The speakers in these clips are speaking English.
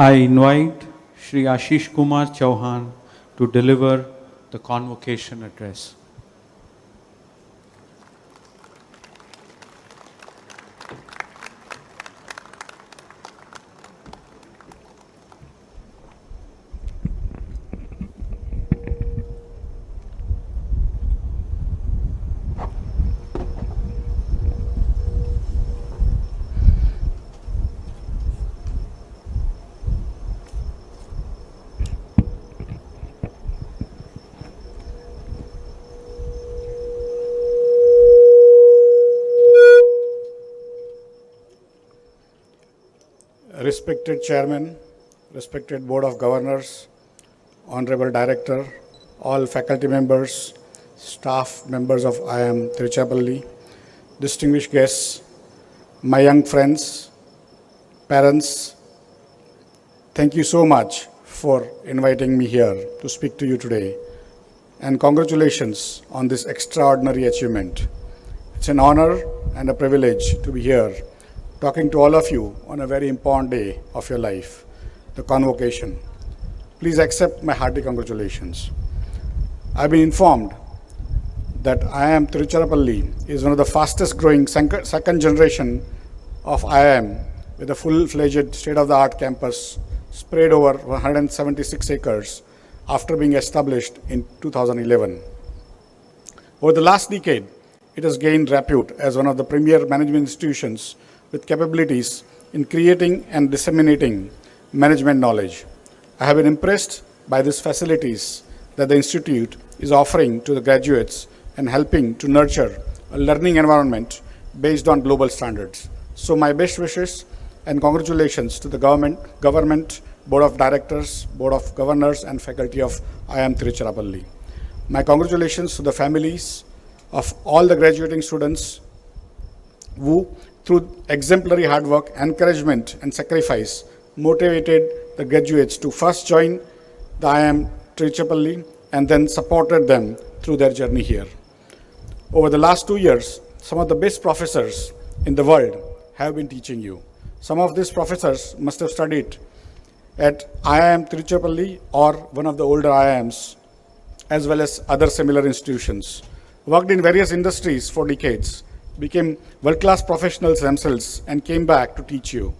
I invite Shri Ashish Kumar Chauhan to deliver the convocation address. Respected Chairman, respected Board of Governors, Honorable Director, all faculty members, staff members of IIM Tiruchirappalli, distinguished guests, my young friends, parents, thank you so much for inviting me here to speak to you today. And congratulations on this extraordinary achievement. It's an honor and a privilege to be here talking to all of you on a very important day of your life, the convocation. Please accept my hearty congratulations. I've been informed that IIM Tiruchirappalli is one of the fastest growing second generation of IIM with a full-fledged state-of-the-art campus spread over 176 acres after being established in 2011. Over the last decade, it has gained repute as one of the premier management institutions with capabilities in creating and disseminating management knowledge. I have been impressed by these facilities that the Institute is offering to the graduates and helping to nurture a learning environment based on global standards. So my best wishes and congratulations to the government, Board of Directors, Board of Governors and faculty of IIM Tiruchirappalli. My congratulations to the families of all the graduating students who, through exemplary hard work, encouragement and sacrifice, motivated the graduates to first join the IIM Tiruchirappalli and then supported them through their journey here. Over the last 2 years, some of the best professors in the world have been teaching you. Some of these professors must have studied at IIM Tiruchirappalli or one of the older IIMs, as well as other similar institutions, worked in various industries for decades, became world-class professionals themselves and came back to teach you.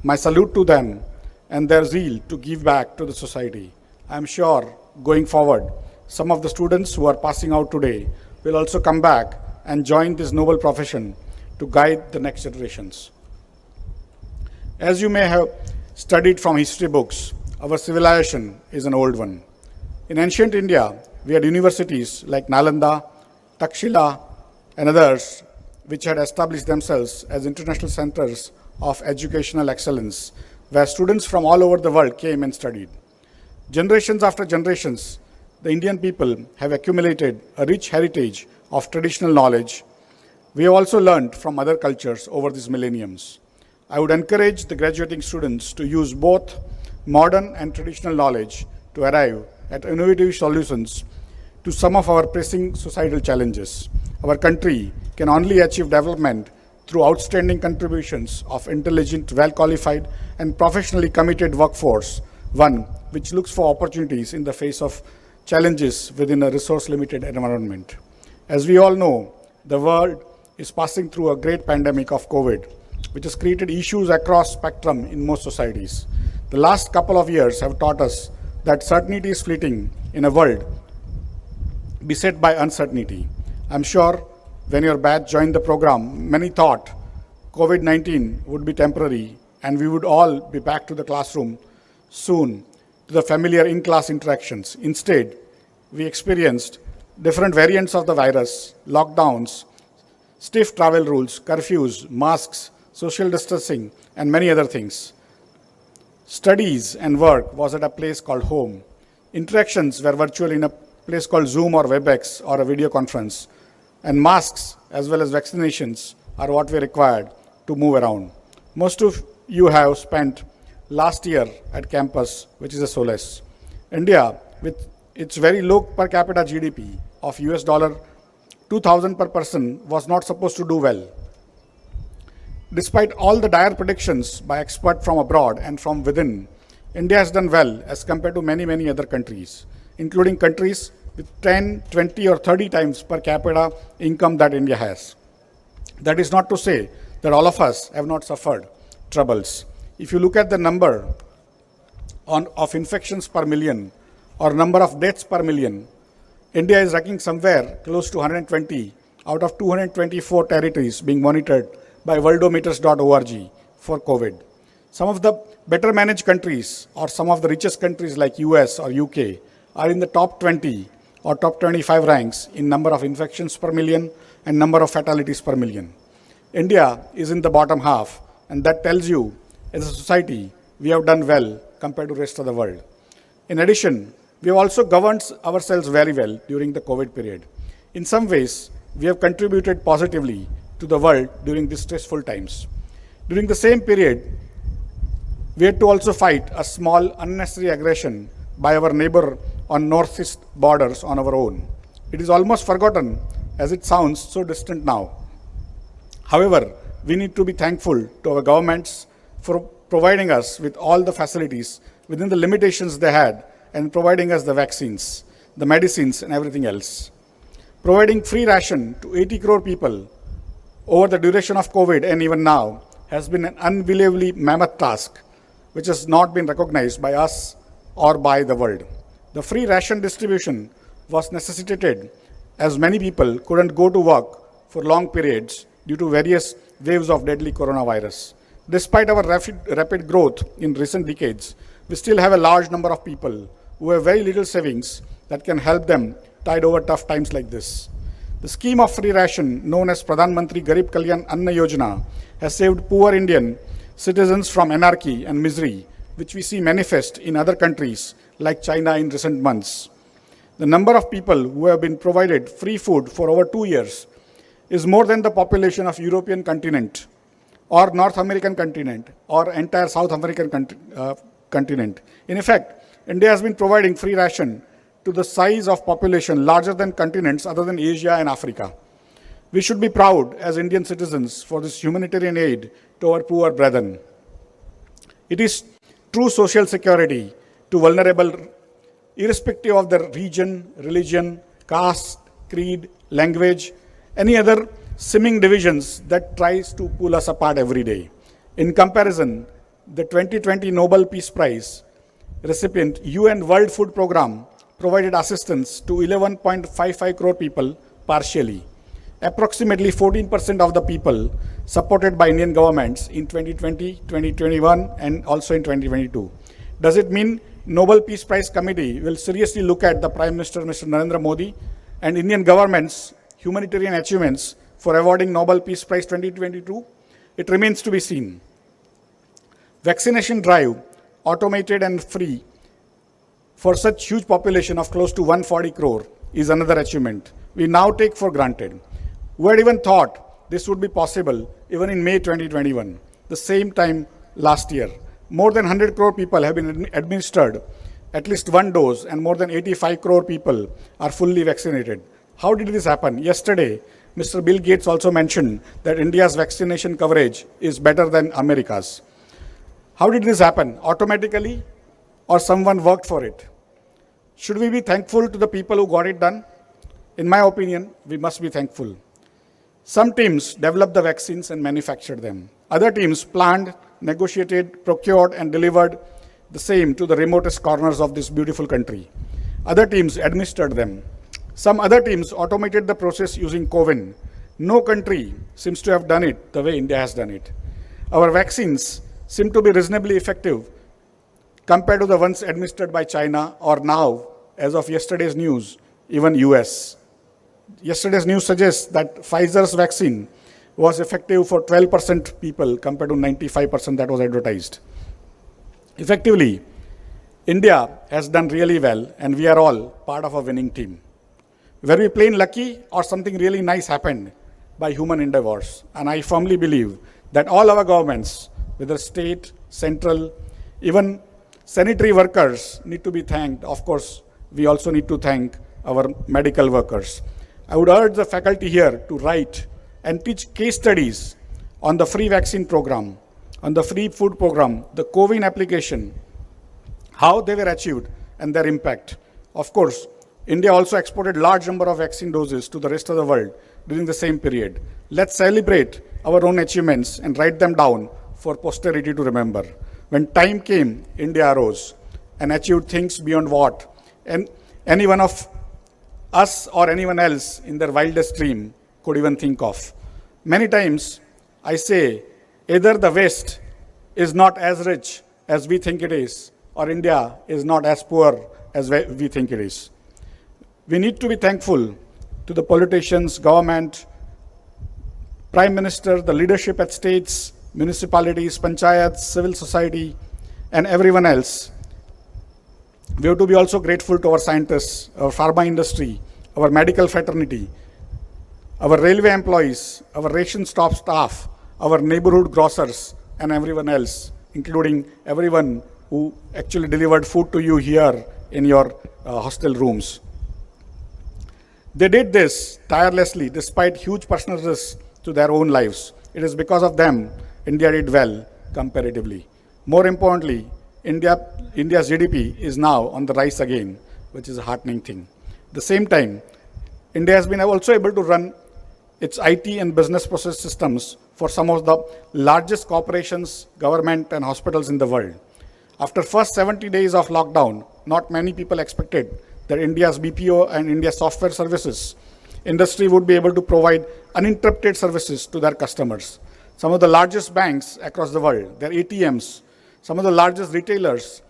My salute to them and their zeal to give back to the society. I am sure going forward, some of the students who are passing out today will also come back and join this noble profession to guide the next generations. As you may have studied from history books, our civilization is an old one. In ancient India, we had universities like Nalanda, Takshila, and others which had established themselves as international centers of educational excellence, where students from all over the world came and studied. Generations after generations, the Indian people have accumulated a rich heritage of traditional knowledge. We have also learned from other cultures over these millenniums. I would encourage the graduating students to use both modern and traditional knowledge to arrive at innovative solutions to some of our pressing societal challenges. Our country can only achieve development through outstanding contributions of intelligent, well-qualified, and professionally committed workforce, one which looks for opportunities in the face of challenges within a resource-limited environment. As we all know, the world is passing through a great pandemic of COVID, which has created issues across spectrum in most societies. The last couple of years have taught us that certainty is fleeting in a world beset by uncertainty. I'm sure when your batch joined the program, many thought COVID-19 would be temporary and we would all be back to the classroom soon to the familiar in-class interactions. Instead, we experienced different variants of the virus, lockdowns, stiff travel rules, curfews, masks, social distancing, and many other things. Studies and work was at a place called home. Interactions were virtual in a place called Zoom or WebEx or a video conference. And masks as well as vaccinations are what we required to move around. Most of you have spent last year at campus, which is a solace. India, with its very low per capita GDP of US dollar 2,000 per person, was not supposed to do well. Despite all the dire predictions by experts from abroad and from within, India has done well as compared to many, many other countries, including countries with 10, 20 or 30 times per capita income that India has. That is not to say that all of us have not suffered troubles. If you look at the number of infections per million or number of deaths per million, India is ranking somewhere close to 120 out of 224 territories being monitored by worldometers.org for COVID. Some of the better managed countries or some of the richest countries like US or UK are in the top 20 or top 25 ranks in number of infections per million and number of fatalities per million. India is in the bottom half, and that tells you as a society we have done well compared to the rest of the world. In addition, we have also governed ourselves very well during the COVID period. In some ways, we have contributed positively to the world during these stressful times. During the same period, we had to also fight a small unnecessary aggression by our neighbor on northeast borders on our own. It is almost forgotten as it sounds so distant now. However, we need to be thankful to our governments for providing us with all the facilities within the limitations they had and providing us the vaccines, the medicines and everything else. Providing free ration to 80 crore people over the duration of COVID and even now has been an unbelievably mammoth task which has not been recognized by us or by the world. The free ration distribution was necessitated as many people couldn't go to work for long periods due to various waves of deadly coronavirus. Despite our rapid growth in recent decades, we still have a large number of people who have very little savings that can help them tide over tough times like this. The scheme of free ration known as Pradhan Mantri Garib Kalyan Anna Yojana has saved poor Indian citizens from anarchy and misery, which we see manifest in other countries like China in recent months. The number of people who have been provided free food for over 2 years is more than the population of European continent or North American continent or entire South American continent. In effect, India has been providing free ration to the size of population larger than continents other than Asia and Africa. We should be proud as Indian citizens for this humanitarian aid to our poor brethren. It is true social security to vulnerable, irrespective of their region, religion, caste, creed, language, any other seeming divisions that tries to pull us apart every day. In comparison, the 2020 Nobel Peace Prize recipient UN World Food Programme provided assistance to 11.55 crore people partially. Approximately 14% of the people supported by Indian governments in 2020, 2021 and also in 2022. Does it mean Nobel Peace Prize Committee will seriously look at the Prime Minister, Mr. Narendra Modi, and Indian government's humanitarian achievements for awarding Nobel Peace Prize 2022? It remains to be seen. Vaccination drive, automated and free for such huge population of close to 140 crore is another achievement we now take for granted. Who had even thought this would be possible even in May 2021, the same time last year? More than 100 crore people have been administered at least one dose and more than 85 crore people are fully vaccinated. How did this happen? Yesterday, Mr. Bill Gates also mentioned that India's vaccination coverage is better than America's. How did this happen? Automatically or someone worked for it? Should we be thankful to the people who got it done? In my opinion, we must be thankful. Some teams developed the vaccines and manufactured them. Other teams planned, negotiated, procured, and delivered the same to the remotest corners of this beautiful country. Other teams administered them. Some other teams automated the process using CoWIN. No country seems to have done it the way India has done it. Our vaccines seem to be reasonably effective compared to the ones administered by China or now, as of yesterday's news, even US. Yesterday's news suggests that Pfizer's vaccine was effective for 12% people compared to 95% that was advertised. Effectively, India has done really well and we are all part of a winning team. Were we plain lucky or something really nice happened by human endeavors? And I firmly believe that all our governments, whether state, central, even sanitary workers need to be thanked. Of course, we also need to thank our medical workers. I would urge the faculty here to write and teach case studies on the free vaccine program, on the free food program, the CoWIN application, how they were achieved, and their impact. Of course, India also exported large number of vaccine doses to the rest of the world during the same period. Let's celebrate our own achievements and write them down for posterity to remember. When time came, India arose and achieved things beyond what and any one of us or anyone else in their wildest dream could even think of. Many times I say either the West is not as rich as we think it is, or India is not as poor as we think it is. We need to be thankful to the politicians, government, Prime Minister, the leadership at states, municipalities, panchayats, civil society, and everyone else. We have to be also grateful to our scientists, our pharma industry, our medical fraternity, our railway employees, our ration stop staff, our neighborhood grocers, and everyone else, including everyone who actually delivered food to you here in your hostel rooms. They did this tirelessly despite huge personal risks to their own lives. It is because of them India did well comparatively. More importantly, India's GDP is now on the rise again, which is a heartening thing. At the same time, India has been also able to run its IT and business process systems for some of the largest corporations, government, and hospitals in the world. After first 70 days of lockdown, not many people expected that India's BPO and India's software services industry would be able to provide uninterrupted services to their customers. Some of the largest banks across the world, their ATMs, some of the largest retailers,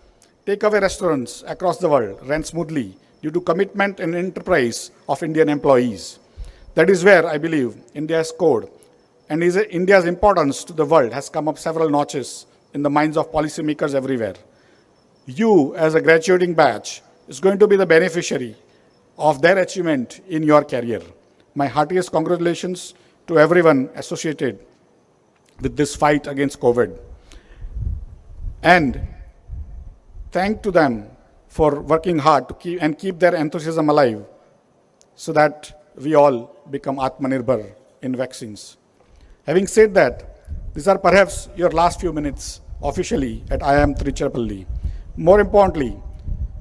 takeaway restaurants across the world ran smoothly due to commitment and enterprise of Indian employees. That is where I believe India has scored, and India's importance to the world has come up several notches in the minds of policymakers everywhere. You, as a graduating batch, is going to be the beneficiary of their achievement in your career. My heartiest congratulations to everyone associated with this fight against COVID. And thank to them for working hard to keep their enthusiasm alive so that we all become Atmanirbhar in vaccines. Having said that, these are perhaps your last few minutes officially at IIM Tiruchirappalli. More importantly,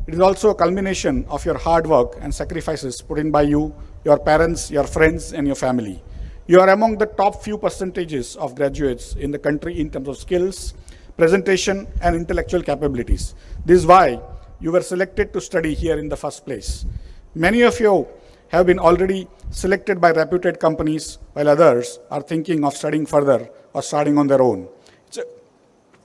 it is also a culmination of your hard work and sacrifices put in by you, your parents, your friends, and your family. You are among the top few percentages of graduates in the country in terms of skills, presentation, and intellectual capabilities. This is why you were selected to study here in the first place. Many of you have been already selected by reputed companies, while others are thinking of studying further or starting on their own.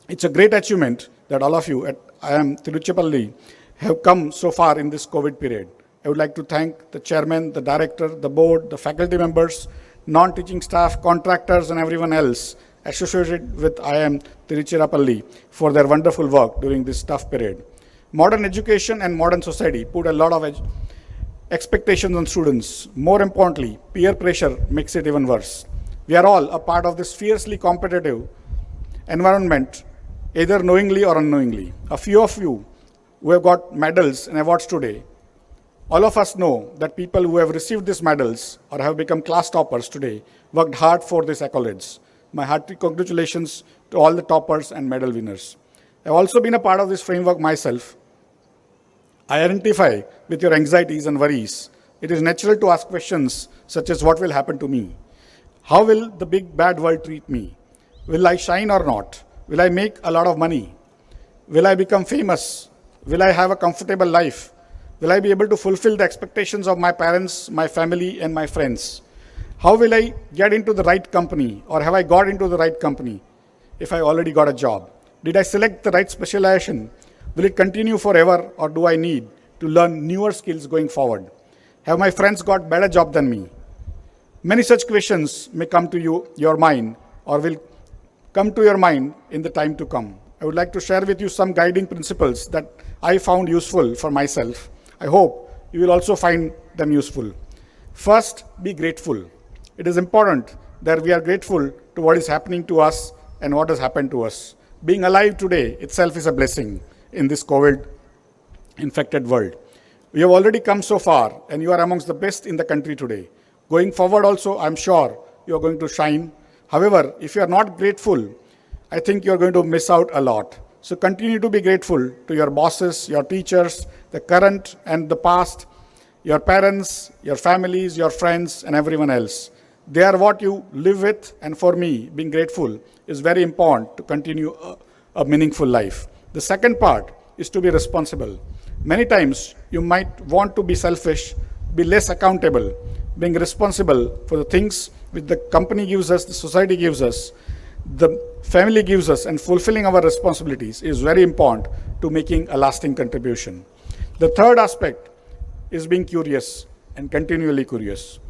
It's a great achievement that all of you at IIM Tiruchirappalli have come so far in this COVID period. I would like to thank the chairman, the director, the board, the faculty members, non-teaching staff, contractors, and everyone else associated with IIM Tiruchirappalli for their wonderful work during this tough period. Modern education and modern society put a lot of expectations on students. More importantly, peer pressure makes it even worse. We are all a part of this fiercely competitive environment, either knowingly or unknowingly. A few of you who have got medals and awards today, all of us know that people who have received these medals or have become class toppers today worked hard for these accolades. My hearty congratulations to all the toppers and medal winners. I have also been a part of this framework myself. I identify with your anxieties and worries. It is natural to ask questions such as what will happen to me? How will the big bad world treat me? Will I shine or not? Will I make a lot of money? Will I become famous? Will I have a comfortable life? Will I be able to fulfill the expectations of my parents, my family, and my friends? How will I get into the right company, or have I got into the right company if I already got a job? Did I select the right specialization? Will it continue forever, or do I need to learn newer skills going forward? Have my friends got better job than me? Many such questions may come to your mind, or will come to your mind in the time to come. I would like to share with you some guiding principles that I found useful for myself. I hope you will also find them useful. First, be grateful. It is important that we are grateful to what is happening to us and what has happened to us. Being alive today itself is a blessing in this COVID-infected world. We have already come so far, and you are amongst the best in the country today. Going forward also, I'm sure you are going to shine. However, if you are not grateful, I think you are going to miss out a lot. So continue to be grateful to your bosses, your teachers, the current and the past, your parents, your families, your friends, and everyone else. They are what you live with, and for me, being grateful is very important to continue a meaningful life. The second part is to be responsible. Many times, you might want to be selfish, be less accountable, being responsible for the things which the company gives us, the society gives us, the family gives us, and fulfilling our responsibilities is very important to making a lasting contribution. The third aspect is being curious and continually curious.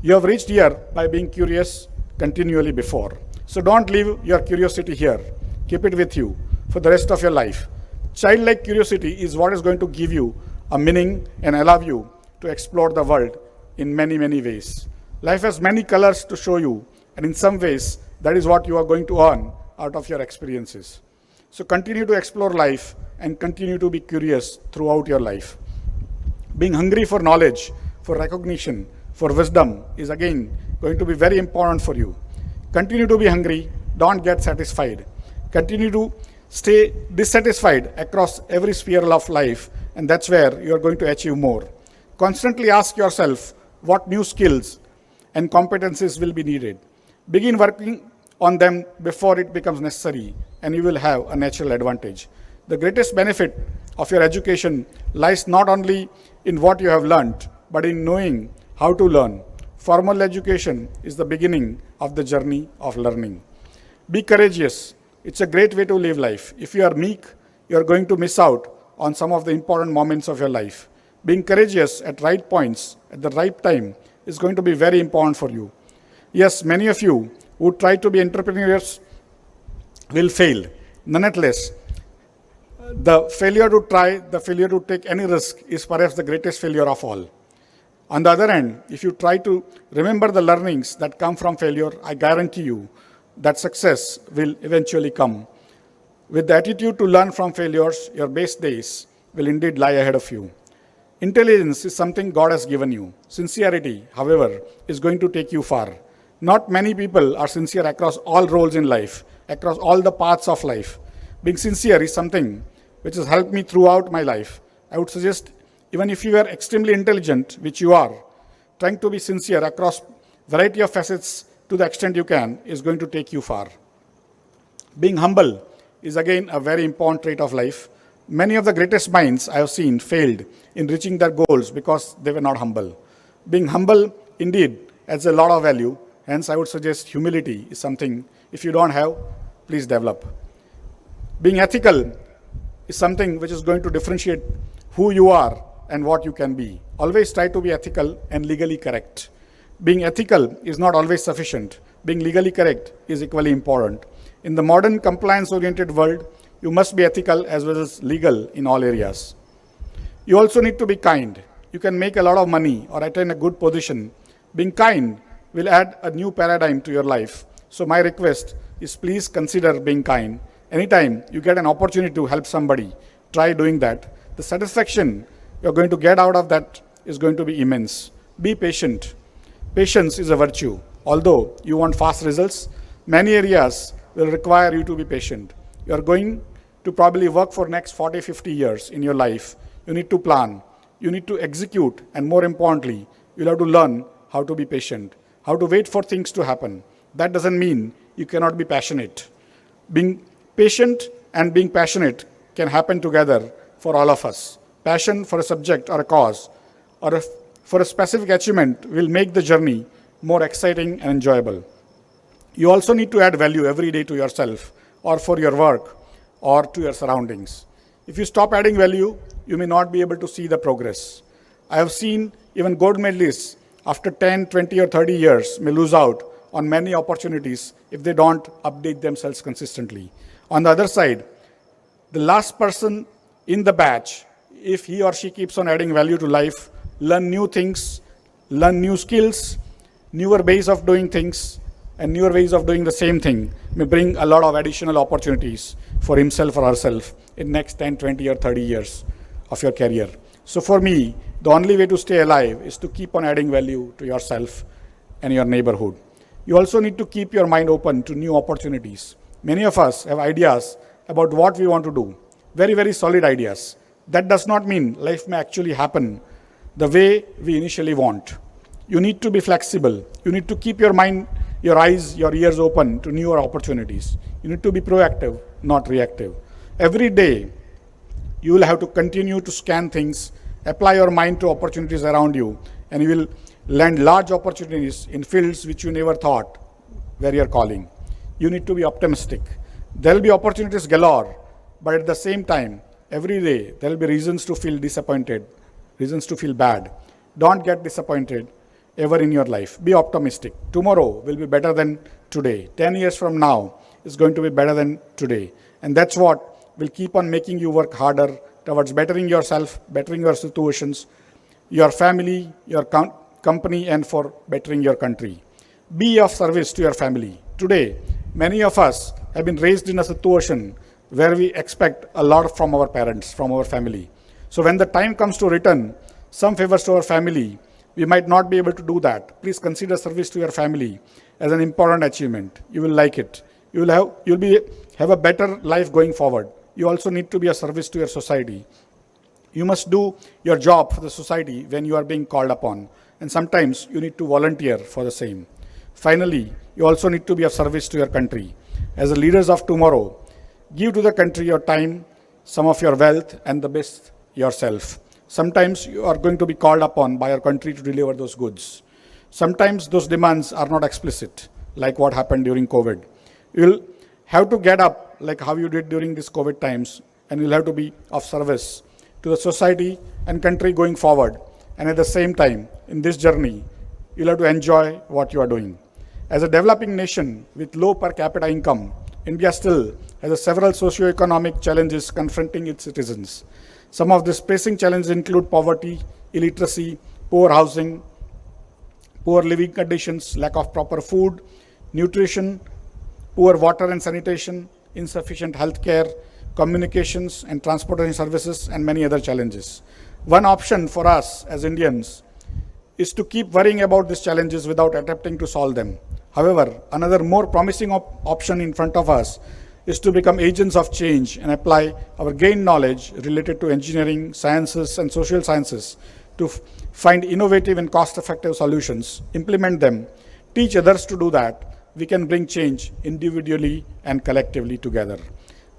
You have reached here by being curious continually before. So don't leave your curiosity here. Keep it with you for the rest of your life. Childlike curiosity is what is going to give you a meaning and allow you to explore the world in many, many ways. Life has many colors to show you, and in some ways, that is what you are going to earn out of your experiences. So continue to explore life and continue to be curious throughout your life. Being hungry for knowledge, for recognition, for wisdom is again going to be very important for you. Continue to be hungry, don't get satisfied. Continue to stay dissatisfied across every sphere of life, and that's where you are going to achieve more. Constantly ask yourself what new skills and competencies will be needed. Begin working on them before it becomes necessary, and you will have a natural advantage. The greatest benefit of your education lies not only in what you have learned, but in knowing how to learn. Formal education is the beginning of the journey of learning. Be courageous. It's a great way to live life. If you are meek, you are going to miss out on some of the important moments of your life. Being courageous at right points, at the right time, is going to be very important for you. Yes, many of you who try to be entrepreneurs will fail. Nonetheless, the failure to try, the failure to take any risk is perhaps the greatest failure of all. On the other hand, if you try to remember the learnings that come from failure, I guarantee you that success will eventually come. With the attitude to learn from failures, your best days will indeed lie ahead of you. Intelligence is something God has given you. Sincerity, however, is going to take you far. Not many people are sincere across all roles in life, across all the paths of life. Being sincere is something which has helped me throughout my life. I would suggest, even if you are extremely intelligent, which you are, trying to be sincere across variety of facets to the extent you can is going to take you far. Being humble is again a very important trait of life. Many of the greatest minds I have seen failed in reaching their goals because they were not humble. Being humble indeed adds a lot of value. Hence, I would suggest humility is something, if you don't have, please develop. Being ethical is something which is going to differentiate who you are and what you can be. Always try to be ethical and legally correct. Being ethical is not always sufficient. Being legally correct is equally important. In the modern compliance-oriented world, you must be ethical as well as legal in all areas. You also need to be kind. You can make a lot of money or attain a good position. Being kind will add a new paradigm to your life. So my request is please consider being kind. Anytime you get an opportunity to help somebody, try doing that. The satisfaction you're going to get out of that is going to be immense. Be patient. Patience is a virtue. Although you want fast results, many areas will require you to be patient. You're going to probably work for next 40, 50 years in your life. You need to plan. You need to execute. And more importantly, you'll have to learn how to be patient, how to wait for things to happen. That doesn't mean you cannot be passionate. Being patient and being passionate can happen together for all of us. Passion for a subject or a cause or for a specific achievement will make the journey more exciting and enjoyable. You also need to add value every day to yourself or for your work or to your surroundings. If you stop adding value, you may not be able to see the progress. I have seen even gold medalists after 10, 20 or 30 years may lose out on many opportunities if they don't update themselves consistently. On the other side, the last person in the batch, if he or she keeps on adding value to life, learn new things, learn new skills, newer ways of doing things, and newer ways of doing the same thing may bring a lot of additional opportunities for himself or herself in next 10, 20 or 30 years of your career. So for me, the only way to stay alive is to keep on adding value to yourself and your neighborhood. You also need to keep your mind open to new opportunities. Many of us have ideas about what we want to do. Very, very solid ideas. That does not mean life may actually happen the way we initially want. You need to be flexible. You need to keep your mind, your eyes, your ears open to newer opportunities. You need to be proactive, not reactive. Every day, you will have to continue to scan things, apply your mind to opportunities around you, and you will land large opportunities in fields which you never thought were your calling. You need to be optimistic. There will be opportunities galore, but at the same time, every day there will be reasons to feel disappointed, reasons to feel bad. Don't get disappointed ever in your life. Be optimistic. Tomorrow will be better than today. 10 years from now is going to be better than today. And that's what will keep on making you work harder towards bettering yourself, bettering your situations, your family, your company, and for bettering your country. Be of service to your family. Today, many of us have been raised in a situation where we expect a lot from our parents, from our family. So when the time comes to return some favors to our family, we might not be able to do that. Please consider service to your family as an important achievement. You will like it. You'll have a better life going forward. You also need to be a service to your society. You must do your job for the society when you are being called upon. And sometimes you need to volunteer for the same. Finally, you also need to be of service to your country. As the leaders of tomorrow, give to the country your time, some of your wealth, and the best yourself. Sometimes you are going to be called upon by your country to deliver those goods. Sometimes those demands are not explicit, like what happened during COVID. You'll have to get up like how you did during these COVID times, and you'll have to be of service to the society and country going forward. And at the same time, in this journey, you'll have to enjoy what you are doing. As a developing nation with low per capita income, India still has several socio-economic challenges confronting its citizens. Some of these pressing challenges include poverty, illiteracy, poor housing, poor living conditions, lack of proper food, nutrition, poor water and sanitation, insufficient health care, communications and transportation services, and many other challenges. One option for us as Indians is to keep worrying about these challenges without attempting to solve them. However, another more promising option in front of us is to become agents of change and apply our gained knowledge related to engineering, sciences, and social sciences to find innovative and cost-effective solutions, implement them, teach others to do that. We can bring change individually and collectively together.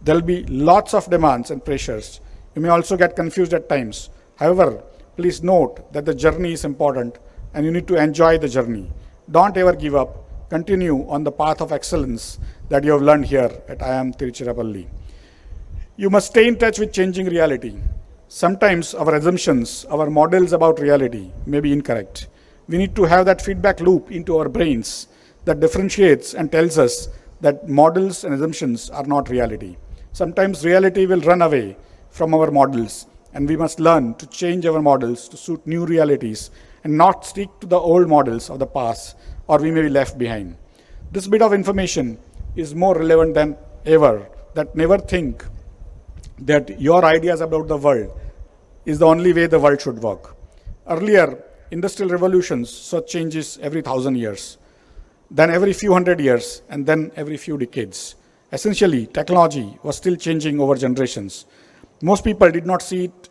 There will be lots of demands and pressures. You may also get confused at times. However, please note that the journey is important and you need to enjoy the journey. Don't ever give up. Continue on the path of excellence that you have learned here at IIM Tiruchirappalli. You must stay in touch with changing reality. Sometimes our assumptions, our models about reality may be incorrect. We need to have that feedback loop into our brains that differentiates and tells us that models and assumptions are not reality. Sometimes reality will run away from our models, and we must learn to change our models to suit new realities and not stick to the old models of the past, or we may be left behind. This bit of information is more relevant than ever, that never think that your ideas about the world is the only way the world should work. Earlier, industrial revolutions saw changes every 1,000 years, then every few hundred years, and then every few decades. Essentially, technology was still changing over generations. Most people did not see it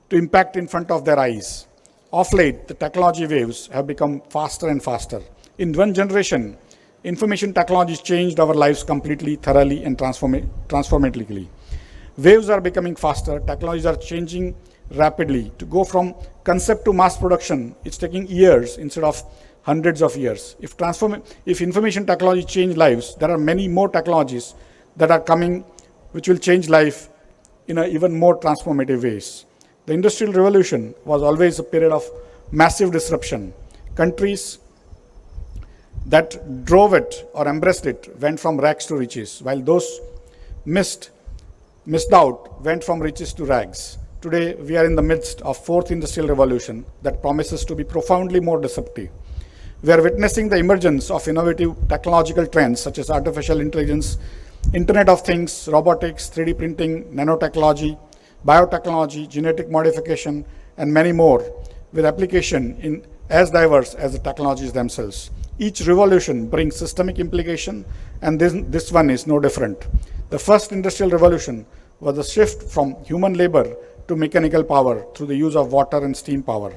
to impact in front of their eyes. Of late, the technology waves have become faster and faster. In one generation, information technology changed our lives completely, thoroughly, and transformatively. Waves are becoming faster, technologies are changing rapidly. To go from concept to mass production, it's taking years instead of hundreds of years. If information technology change lives, there are many more technologies that are coming which will change life in even more transformative ways. The Industrial Revolution was always a period of massive disruption. Countries that drove it or embraced it went from rags to riches, while those missed out went from riches to rags. Today, we are in the midst of fourth industrial revolution that promises to be profoundly more disruptive. We are witnessing the emergence of innovative technological trends such as artificial intelligence, Internet of Things, robotics, 3D printing, nanotechnology, biotechnology, genetic modification, and many more, with application in as diverse as the technologies themselves. Each revolution brings systemic implication, and this one is no different. The first industrial revolution was a shift from human labor to mechanical power through the use of water and steam power,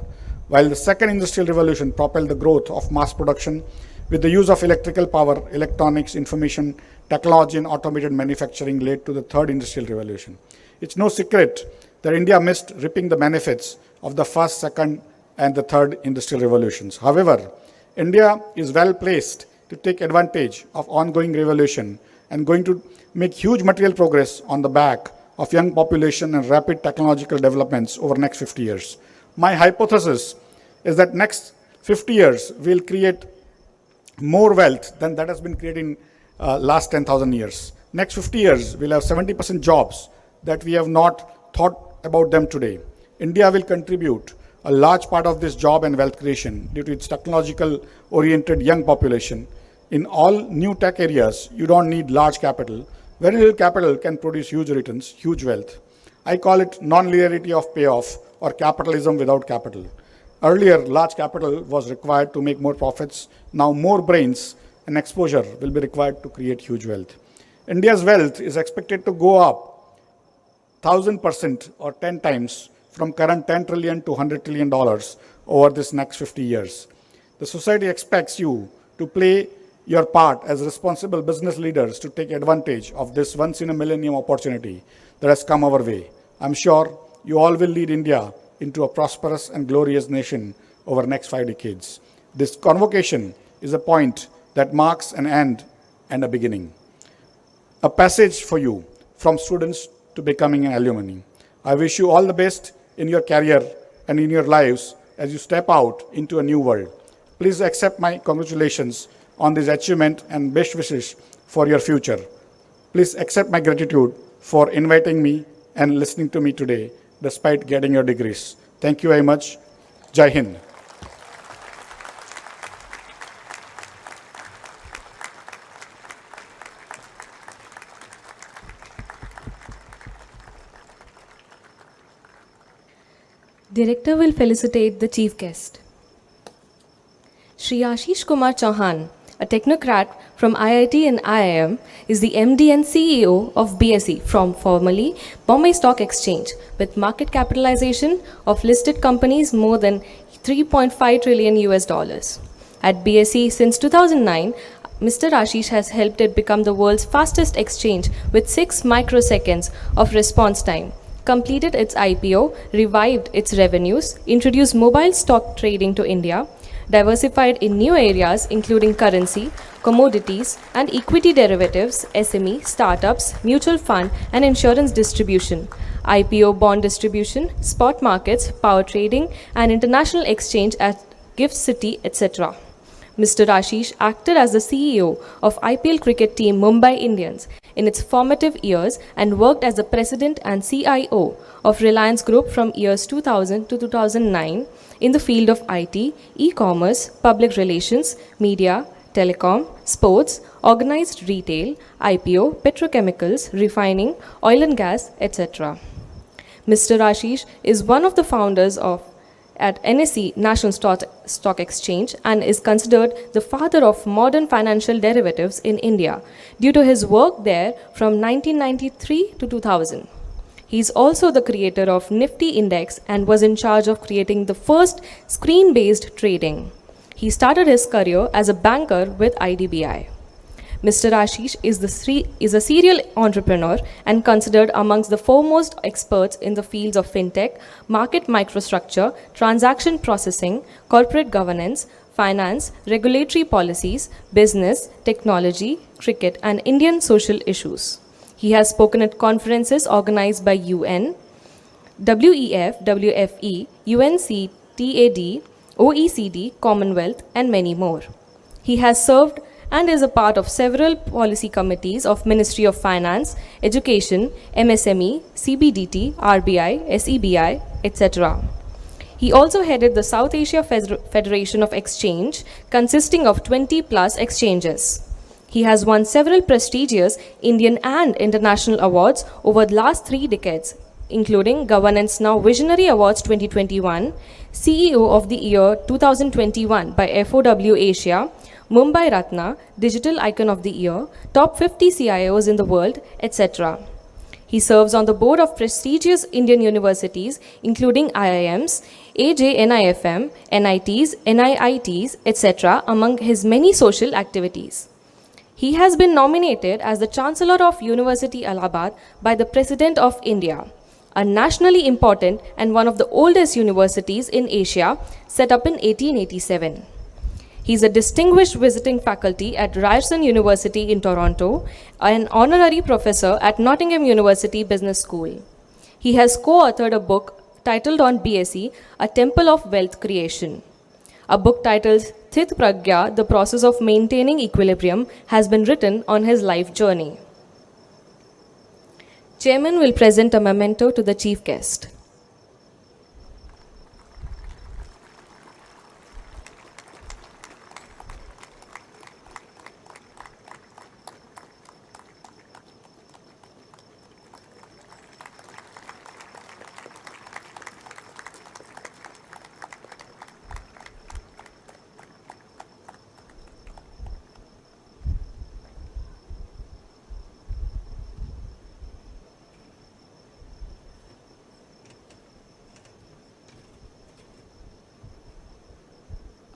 while the second industrial revolution propelled the growth of mass production with the use of electrical power, electronics, information, technology, and automated manufacturing led to the third industrial revolution. It's no secret that India missed reaping the benefits of the first, second, and the third industrial revolutions. However, India is well placed to take advantage of ongoing revolution and going to make huge material progress on the back of young population and rapid technological developments over the next 50 years. My hypothesis is that next 50 years will create more wealth than that has been created in last 10,000 years. Next 50 years, we'll have 70% jobs that we have not thought about them today. India will contribute a large part of this job and wealth creation due to its technological-oriented young population. In all new tech areas, you don't need large capital. Very little capital can produce huge returns, huge wealth. I call it non-linearity of payoff or capitalism without capital. Earlier, large capital was required to make more profits. Now, more brains and exposure will be required to create huge wealth. India's wealth is expected to go up 1,000% or 10 times from current $10 trillion to $100 trillion over this next 50 years. The society expects you to play your part as responsible business leaders to take advantage of this once-in-a-millennium opportunity that has come our way. I'm sure you all will lead India into a prosperous and glorious nation over the next 5 decades. This convocation is a point that marks an end and a beginning. A passage for you from students to becoming an alumni. I wish you all the best in your career and in your lives as you step out into a new world. Please accept my congratulations on this achievement and best wishes for your future. Please accept my gratitude for inviting me and listening to me today, despite getting your degrees. Thank you very much. Jai Hind. Director will felicitate the chief guest. Shri Ashish Kumar Chauhan, a technocrat from IIT and IIM, is the MD and CEO of BSE from formerly Bombay Stock Exchange, with market capitalization of listed companies more than 3.5 trillion US dollars. At BSE since 2009, Mr. Ashish has helped it become the world's fastest exchange with 6 microseconds of response time, completed its IPO, revived its revenues, introduced mobile stock trading to India, diversified in new areas including currency, commodities and equity derivatives, SME, startups, mutual fund and insurance distribution, IPO bond distribution, spot markets, power trading and international exchange at Gift City, etc. Mr. Ashish acted as the CEO of IPL cricket team Mumbai Indians in its formative years and worked as the president and CIO of Reliance Group from years 2000 to 2009 in the field of IT, e-commerce, public relations, media, telecom, sports, organized retail, IPO, petrochemicals, refining, oil and gas, etc. Mr. Ashish is one of the founders of at NSE, National Stock Exchange, and is considered the father of modern financial derivatives in India due to his work there from 1993 to 2000. He is also the creator of Nifty Index and was in charge of creating the first screen-based trading. He started his career as a banker with IDBI. Mr. Ashish is a serial entrepreneur and considered amongst the foremost experts in the fields of fintech, market microstructure, transaction processing, corporate governance, finance, regulatory policies, business, technology, cricket, and Indian social issues. He has spoken at conferences organized by UN, WEF, WFE, UNCTAD, OECD, Commonwealth, and many more. He has served and is a part of several policy committees of Ministry of Finance, Education, MSME, CBDT, RBI, SEBI, etc. He also headed the South Asia Federation of Exchange, consisting of 20 plus exchanges. He has won several prestigious Indian and international awards over the last 3 decades, including Governance Now Visionary Awards 2021, CEO of the Year 2021 by FOW Asia, Mumbai Ratna, Digital Icon of the Year, Top 50 CIOs in the World, etc. He serves on the board of prestigious Indian universities, including IIMs, AJNIFM, NITs, NIITs, etc., among his many social activities. He has been nominated as the Chancellor of University Allahabad by the President of India, a nationally important and one of the oldest universities in Asia, set up in 1887. He is a distinguished visiting faculty at Ryerson University in Toronto, an honorary professor at Nottingham University Business School. He has co-authored a book titled on BSE, A Temple of Wealth Creation. A book titled Sthit Pragya, The Process of Maintaining Equilibrium, has been written on his life journey. Chairman will present a memento to the chief guest.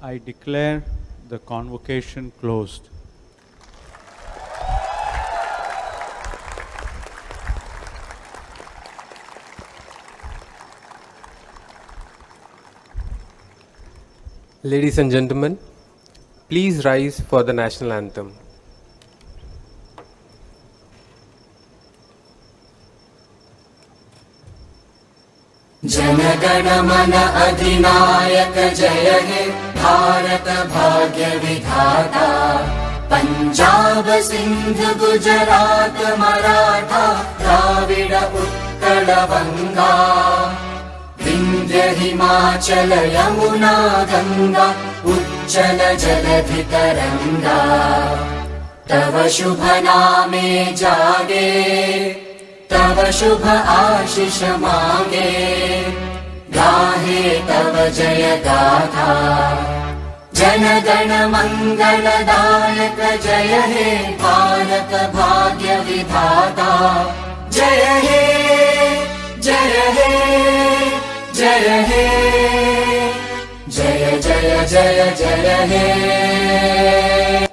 I declare the convocation closed. Ladies and gentlemen, please rise for the national anthem. जनगण मन अधिनायक जय हे भारत भाग्य विधाता पंजाब सिंध गुजरात मराठा द्राविड उत्कल बंगा विंध्य हिमाचल यमुना गंगा उच्चल जलधि तरंगा तव शुभ नामे जागे तव शुभ आशीष मांगे गाहे तव जय गाथा जन गण मंगलदायक जय हे भारत भाग्य विधाता जय हे जय हे जय हे जय जय जय जय हे।